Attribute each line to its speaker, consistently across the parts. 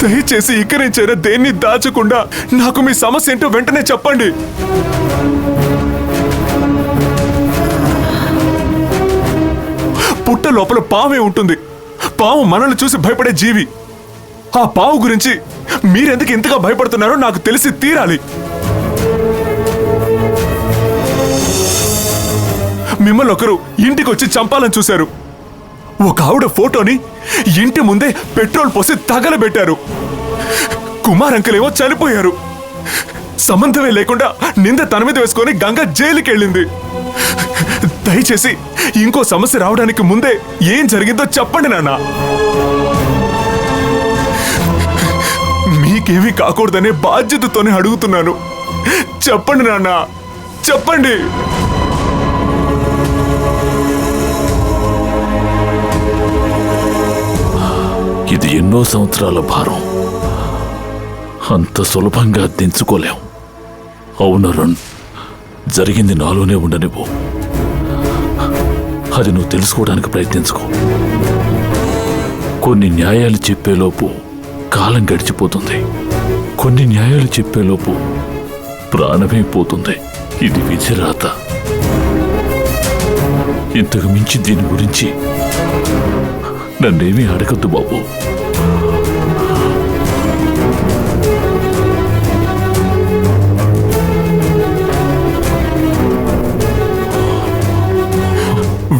Speaker 1: దయచేసి ఇక నుంచైనా దేన్ని దాచకుండా నాకు మీ సమస్య ఏంటో వెంటనే చెప్పండి. పుట్ట లోపల పావే ఉంటుంది. పావు మనల్ని చూసి భయపడే జీవి. ఆ పావు గురించి మీరెందుకు ఇంతగా భయపడుతున్నారో నాకు తెలిసి తీరాలి. మిమ్మల్ని ఒకరు ఇంటికి వచ్చి చంపాలని చూశారు. ఒక ఆవిడ ఫోటోని ఇంటి ముందే పెట్రోల్ పోసి తగలబెట్టారు. కుమార్ అంకుల్ ఏమో చనిపోయారు. సంబంధమే లేకుండా నింద తన మీద వేసుకొని గంగ జైలుకి వెళ్ళింది. దయచేసి ఇంకో సమస్య రావడానికి ముందే ఏం జరిగిందో చెప్పండి నాన్న. మీకేమీ కాకూడదనే బాధ్యతతోనే అడుగుతున్నాను. చెప్పండి నాన్న, చెప్పండి.
Speaker 2: ఇది ఎన్నో సంవత్సరాల భారం. అంత సులభంగా దించుకోలేం. అవును అరుణ్, జరిగింది నాలోనే ఉండనివ్వు. అది నువ్వు తెలుసుకోవడానికి ప్రయత్నించుకో. కొన్ని న్యాయాలు చెప్పేలోపు కాలం గడిచిపోతుంది. కొన్ని న్యాయాలు చెప్పేలోపు ప్రాణమే పోతుంది. ఇది విధిరాత. ఇంతకు మించి దీని గురించి నన్నేమీ అడగద్దు బాబు.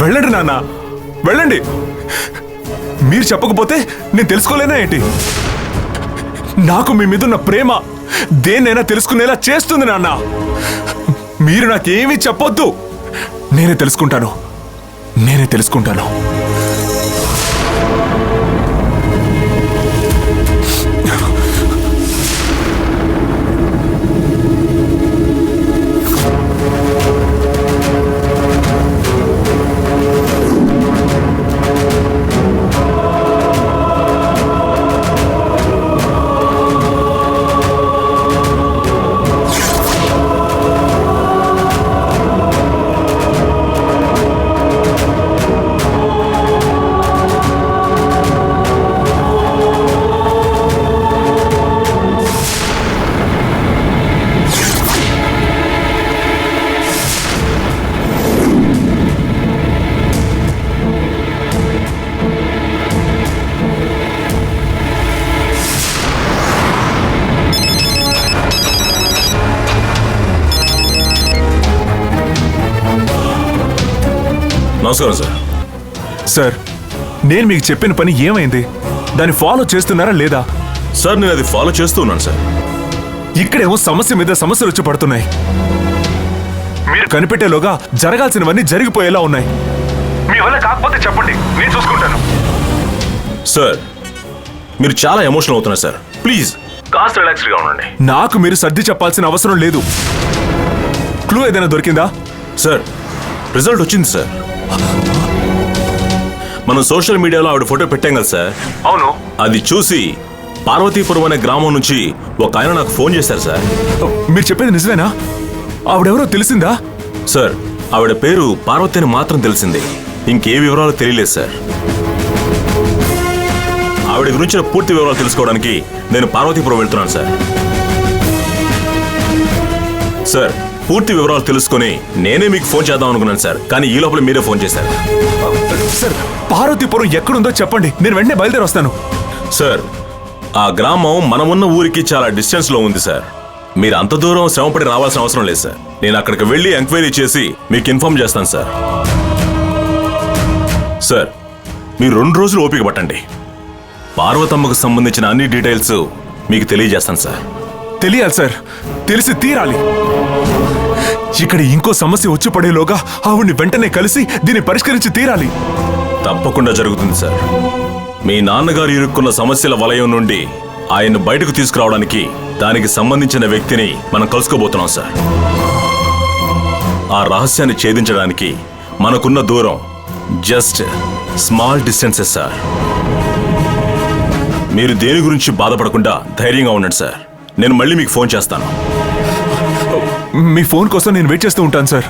Speaker 1: వెళ్ళండి నాన్న, వెళ్ళండి. మీరు చెప్పకపోతే నేను తెలుసుకోలేనా ఏంటి? నాకు మీ మీదున్న ప్రేమ దేన్నైనా తెలుసుకునేలా చేస్తుంది నాన్న. మీరు నాకేమీ చెప్పొద్దు. నేనే తెలుసుకుంటాను.
Speaker 3: నమస్కారం సార్.
Speaker 1: సార్, నేను మీకు చెప్పిన పని ఏమైంది? దాన్ని ఫాలో చేస్తున్నారా లేదా?
Speaker 3: సార్, నేను అది ఫాలో చేస్తూ ఉన్నాను సార్.
Speaker 1: ఇక్కడేమో సమస్య మీద సమస్యలు వచ్చి పడుతున్నాయి. మీరు కనిపెట్టేలోగా జరగాల్సినవన్నీ జరిగిపోయేలా ఉన్నాయి. మీ వల్ల కాకపోతే చెప్పండి, నేను చూసుకుంటాను.
Speaker 3: సార్, మీరు చాలా ఎమోషనల్ అవుతున్నారు సార్. ప్లీజ్ కాస్త రిలాక్స్డ్గా ఉండండి.
Speaker 1: నాకు మీరు సర్ది చెప్పాల్సిన అవసరం లేదు. క్లూ ఏదైనా దొరికిందా?
Speaker 3: సార్, రిజల్ట్ వచ్చింది సార్. మనం సోషల్ మీడియాలో ఆవిడ ఫోటో పెట్టాం కదా సార్.
Speaker 1: అవును.
Speaker 3: అది చూసి పార్వతీపురం అనే గ్రామం నుంచి ఒక ఆయన నాకు ఫోన్ చేశారు సార్.
Speaker 1: మీరు చెప్పేది నిజమేనా? ఆవిడెవరో తెలిసిందా?
Speaker 3: సార్, ఆవిడ పేరు పార్వతి అని మాత్రం తెలిసింది. ఇంకే వివరాలు తెలియలేదు సార్. ఆవిడ గురించిన పూర్తి వివరాలు తెలుసుకోవడానికి నేను పార్వతీపురం వెళ్తున్నాను సార్. సార్, పూర్తి వివరాలు తెలుసుకుని నేనే మీకు ఫోన్ చేద్దాం అనుకున్నాను సార్. కానీ ఈ లోపల మీరే ఫోన్ చేశారు.
Speaker 1: సార్, పార్వతీపురం ఎక్కడుందో చెప్పండి, నేను వెంటనే బయలుదేరి వస్తాను.
Speaker 3: సార్, ఆ గ్రామం మనమున్న ఊరికి చాలా డిస్టెన్స్ లో ఉంది సార్. మీరు అంత దూరం శ్రమపడి రావాల్సిన అవసరం లేదు సార్. నేను అక్కడికి వెళ్ళి ఎంక్వైరీ చేసి మీకు ఇన్ఫార్మ్ చేస్తాను సార్. సార్, మీరు 2 రోజులు ఓపిక పట్టండి. పార్వతమ్మకు సంబంధించిన అన్ని డీటెయిల్స్ మీకు తెలియజేస్తాను సార్.
Speaker 1: తెలియాలి సార్, తెలిసి తీరాలి. ఇక్కడ ఇంకో సమస్య వచ్చి పడేలోగా ఆవిడ్ని వెంటనే కలిసి దీన్ని పరిష్కరించి తీరాలి.
Speaker 3: తప్పకుండా జరుగుతుంది సార్. మీ నాన్నగారు ఇరుక్కున్న సమస్యల వలయం నుండి ఆయన్ను బయటకు తీసుకురావడానికి దానికి సంబంధించిన వ్యక్తిని మనం కలుసుకోబోతున్నాం సార్. ఆ రహస్యాన్ని ఛేదించడానికి మనకున్న దూరం జస్ట్ స్మాల్ డిస్టెన్సెస్ సార్. మీరు దేని గురించి బాధపడకుండా ధైర్యంగా ఉండండి సార్. నేను మళ్ళీ మీకు ఫోన్ చేస్తాను.
Speaker 1: మీ ఫోన్ కోసం నేను వెయిట్ చేస్తూ ఉంటాను సార్.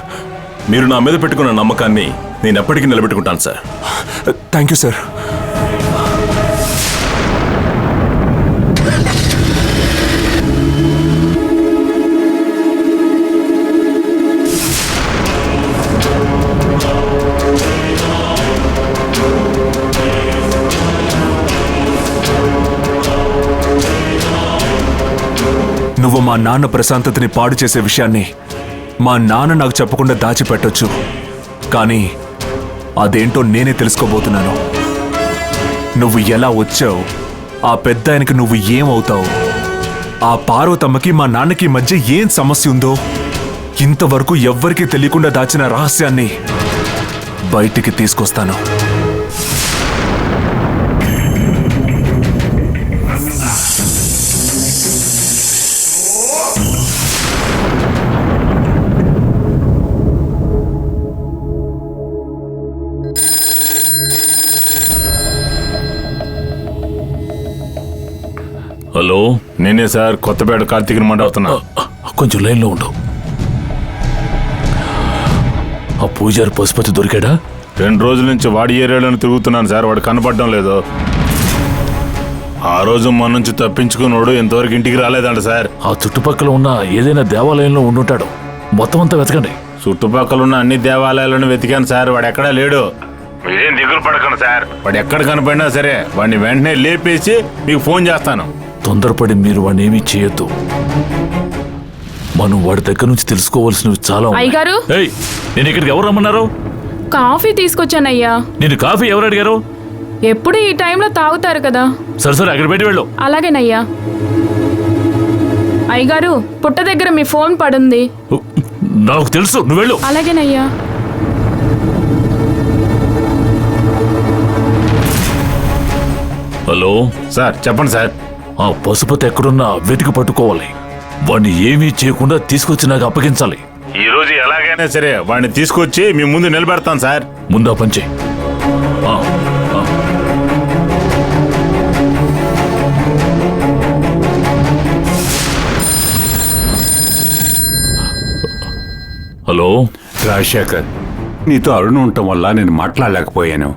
Speaker 3: మీరు నా మీద పెట్టుకున్న నమ్మకాన్ని నేను ఎప్పటికీ నిలబెట్టుకుంటాను సార్.
Speaker 1: Thank you sir. నువ్వు మా నాన్న ప్రశాంతతని పాడు చేసే విషయాన్ని మా నాన్న నాకు చెప్పకుండా దాచిపెట్టొచ్చు, కానీ అదేంటో నేనే తెలుసుకోబోతున్నాను. నువ్వు ఎలా వచ్చావు, ఆ పెద్ద ఆయనకి నువ్వు ఏమవుతావు, ఆ పార్వతమ్మకి మా నాన్నకి మధ్య ఏం సమస్య ఉందో, ఇంతవరకు ఎవ్వరికీ తెలియకుండా దాచిన రహస్యాన్ని బయటికి తీసుకొస్తాను.
Speaker 2: హలో,
Speaker 4: నేనే సార్, కొత్తపేట కార్తీక్ మాట్లాడుతున్నా.
Speaker 2: కొంచెం లైన్లో ఉండు. ఆ పూజారి పశుపతి దొరికాడా?
Speaker 4: 2 రోజుల నుంచి వాడి ఏరియాలోనే తిరుగుతున్నాను సార్, వాడు కనపడడం లేదు. ఆ రోజు మన నుంచి తప్పించుకున్నాడు, ఇంతవరకు ఇంటికి రాలేదంట సార్.
Speaker 2: ఆ చుట్టుపక్కల ఉన్న ఏదైనా దేవాలయంలో ఉండుంటాడు. మొత్తం అంతా వెతకండి.
Speaker 4: చుట్టుపక్కల ఉన్న అన్ని దేవాలయాలను వెతికాను సార్, వాడు ఎక్కడా లేడు. మీరేం దిగులు పడకండి సార్, వాడు ఎక్కడ కనపడినా సరే వాడిని వెంటనే లేపేసి మీకు ఫోన్ చేస్తాను.
Speaker 2: తొందరపడి మీరు వాడిని ఏమీ చేయొద్దు. మనం వాడి దగ్గర నుంచి తెలుసుకోవాల్సినవి చాలా ఉన్నాయి.
Speaker 5: అయ్యగారు,
Speaker 2: ఏయ్, నేను ఇక్కడికి ఎవరు రమ్మన్నారు?
Speaker 5: కాఫీ తీసుకొచ్చానయ్యా.
Speaker 2: నేను కాఫీ ఎవరు అడిగారు?
Speaker 5: ఎప్పుడు ఈ టైంలో తాగుతారు కదా.
Speaker 2: సరే అక్కడ పెట్టి వెళ్ళు.
Speaker 5: అలాగేనయ్యా. అయ్యగారు, పుట్ట దగ్గర మీ ఫోన్ పడుంది.
Speaker 2: నాకు తెలుసు, నువ్వు వెళ్ళు.
Speaker 5: అలాగేనయ్యా.
Speaker 2: హలో
Speaker 4: సార్ చెప్పండి సార్.
Speaker 2: ఆ పశుపతి ఎక్కడున్నా వెతికి పట్టుకోవాలి. వాడిని ఏమీ చేయకుండా తీసుకొచ్చి నాకు అప్పగించాలి.
Speaker 4: ఈ రోజు ఎలాగైనా సరే వాడిని తీసుకొచ్చి మీ ముందు నిలబెడతాను సార్.
Speaker 2: ముందా పంచే. హలో
Speaker 6: రాజశేఖర్, నీతో అరుణ ఉండటం వల్ల నేను మాట్లాడలేకపోయాను.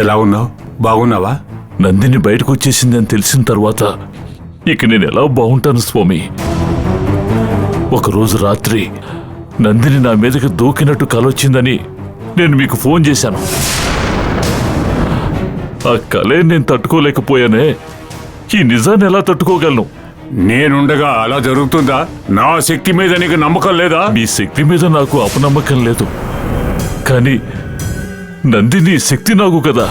Speaker 6: ఎలా ఉన్నావు? బాగున్నావా?
Speaker 2: నందిని బయటకు వచ్చేసిందని తెలిసిన తర్వాత ఇక నేను ఎలా బాగుంటాను స్వామి? ఒకరోజు రాత్రి నందిని నా మీదకి దూకినట్టు కలొచ్చిందని నేను మీకు ఫోన్ చేశాను. ఆ కలే నేను తట్టుకోలేకపోయానే. ఈ నిజాన్ని ఎలా తట్టుకోగలను?
Speaker 6: నేనుండగా అలా జరుగుతుందా? నా శక్తి మీద నీకు నమ్మకం లేదా?
Speaker 2: మీ శక్తి మీద నాకు అపనమ్మకం లేదు, కానీ నందిని శక్తి నాకు కదా.